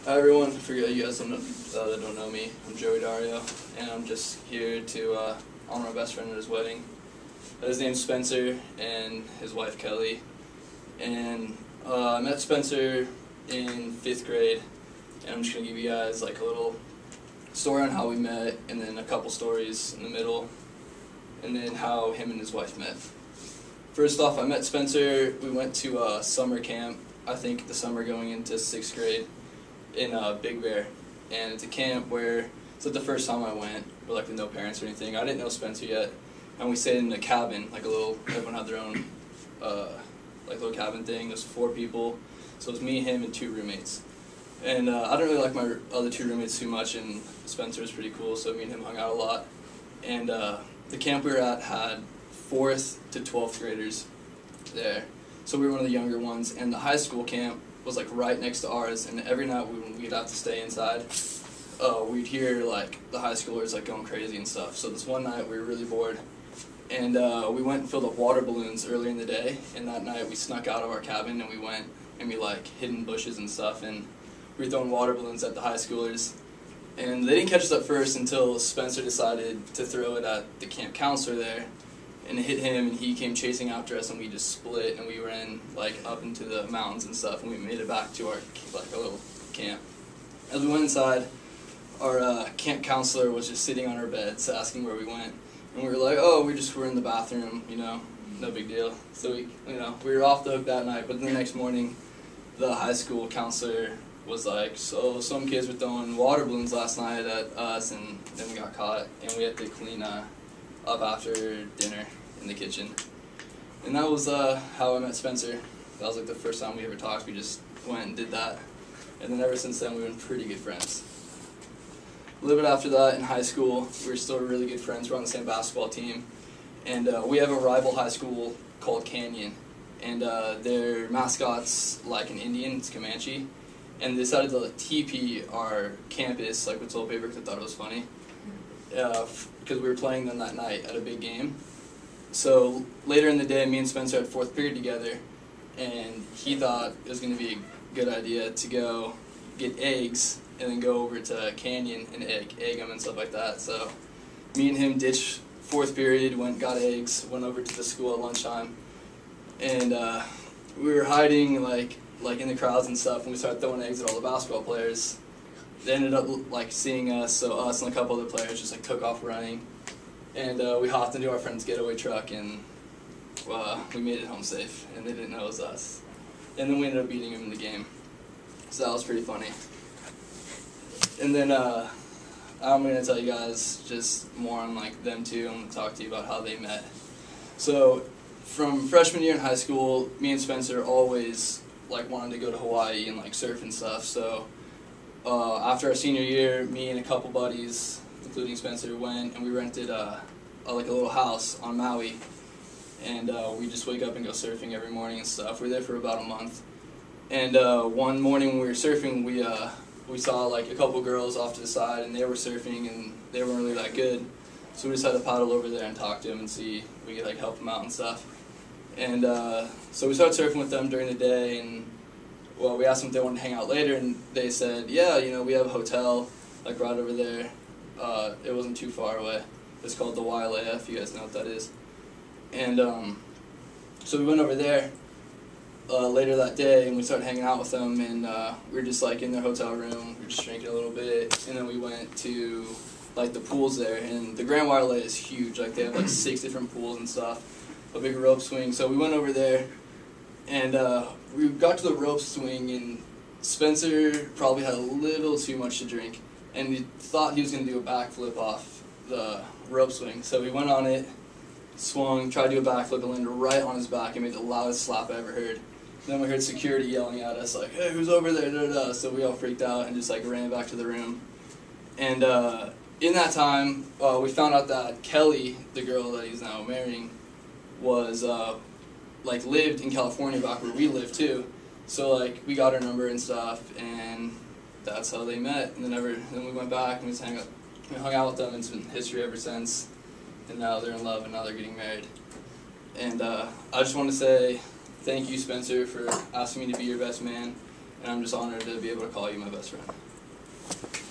Hi everyone, for you guys that don't know me, I'm Joey Dario, and I'm just here to honor my best friend at his wedding. His name's Spencer, and his wife Kelly. And I met Spencer in 5th grade, and I'm just going to give you guys like a little story on how we met, and then a couple stories in the middle, and then how him and his wife met. First off, I met Spencer, we went to summer camp, I think the summer going into 6th grade, in Big Bear, and it's a camp where it's like the first time I went, but like with no parents or anything. I didn't know Spencer yet, and we stayed in a cabin, like a little. Everyone had their own, like little cabin thing. There's 4 people, so it was me, him, and 2 roommates. And I don't really like my other 2 roommates too much, and Spencer was pretty cool, so me and him hung out a lot. And the camp we were at had 4th to 12th graders there, so we were one of the younger ones. And the high school camp was like right next to ours, and every night when we'd have to stay inside, we'd hear like the high schoolers like going crazy and stuff. So this one night we were really bored, and we went and filled up water balloons earlier in the day, and that night we snuck out of our cabin and we went and we like hid in bushes and stuff, and we were throwing water balloons at the high schoolers. And they didn't catch us at first until Spencer decided to throw it at the camp counselor there, and it hit him, and he came chasing after us, and we just split, and we ran like up into the mountains and stuff, and we made it back to our like a little camp. As we went inside, our camp counselor was just sitting on our beds asking where we went, and we were like, oh, we're in the bathroom, you know, no big deal. So we were off the hook that night. But the next morning, the high school counselor was like, so some kids were throwing water balloons last night at us, and then we got caught, and we had to clean up after dinner in the kitchen. And that was how I met Spencer. That was like the first time we ever talked. We just went and did that. And then ever since then we've been pretty good friends. A little bit after that in high school, we were still really good friends. We're on the same basketball team. And we have a rival high school called Canyon. And their mascot's like an Indian, it's Comanche. And they decided to TP our campus like with toilet paper because I thought it was funny. Because we were playing them that night at a big game. So later in the day, me and Spencer had 4th period together, and he thought it was going to be a good idea to go get eggs and then go over to Canyon and egg them and stuff like that. So me and him ditched 4th period, got eggs, went over to the school at lunchtime, and we were hiding like in the crowds and stuff, and we started throwing eggs at all the basketball players. They ended up like seeing us, so us and a couple other players just like took off running, and we hopped into our friend's getaway truck, and we made it home safe, and they didn't know it was us. And then we ended up beating them in the game, so that was pretty funny. And then I'm gonna tell you guys just more on like them too. I'm gonna talk to you about how they met. So from freshman year in high school, me and Spencer always like wanted to go to Hawaii and like surf and stuff. So after our senior year, me and a couple buddies, including Spencer, went and we rented like a little house on Maui, and we just wake up and go surfing every morning and stuff. We were there for about a month, and one morning when we were surfing, we saw like a couple girls off to the side, and they were surfing, and they weren't really that good, so we decided to paddle over there and talk to them and see if we could like help them out and stuff. And so we started surfing with them during the day, and well, we asked them if they wanted to hang out later, and they said, yeah, you know, we have a hotel, like right over there. It wasn't too far away. It's called the Wailea, if you guys know what that is. And so we went over there later that day, and we started hanging out with them, and we were just like in their hotel room, we were just drinking a little bit, and then we went to like the pools there, and the Grand Wailea is huge. Like they have like 6 different pools and stuff, a big rope swing. So we went over there, and we got to the rope swing, and Spencer probably had a little too much to drink, and he thought he was going to do a backflip off the rope swing. So we went on it, swung, tried to do a backflip, and landed right on his back and made the loudest slap I ever heard. And then we heard security yelling at us like, hey, who's over there? Da, da, da. So we all freaked out and just like ran back to the room. And in that time, we found out that Kelly, the girl that he's now marrying, was like lived in California back where we live too. So like we got her number and stuff, and that's how they met. And then we went back and we hung out with them, and it's been history ever since. And now they're in love, and now they're getting married. And I just want to say thank you, Spencer, for asking me to be your best man. and I'm just honored to be able to call you my best friend.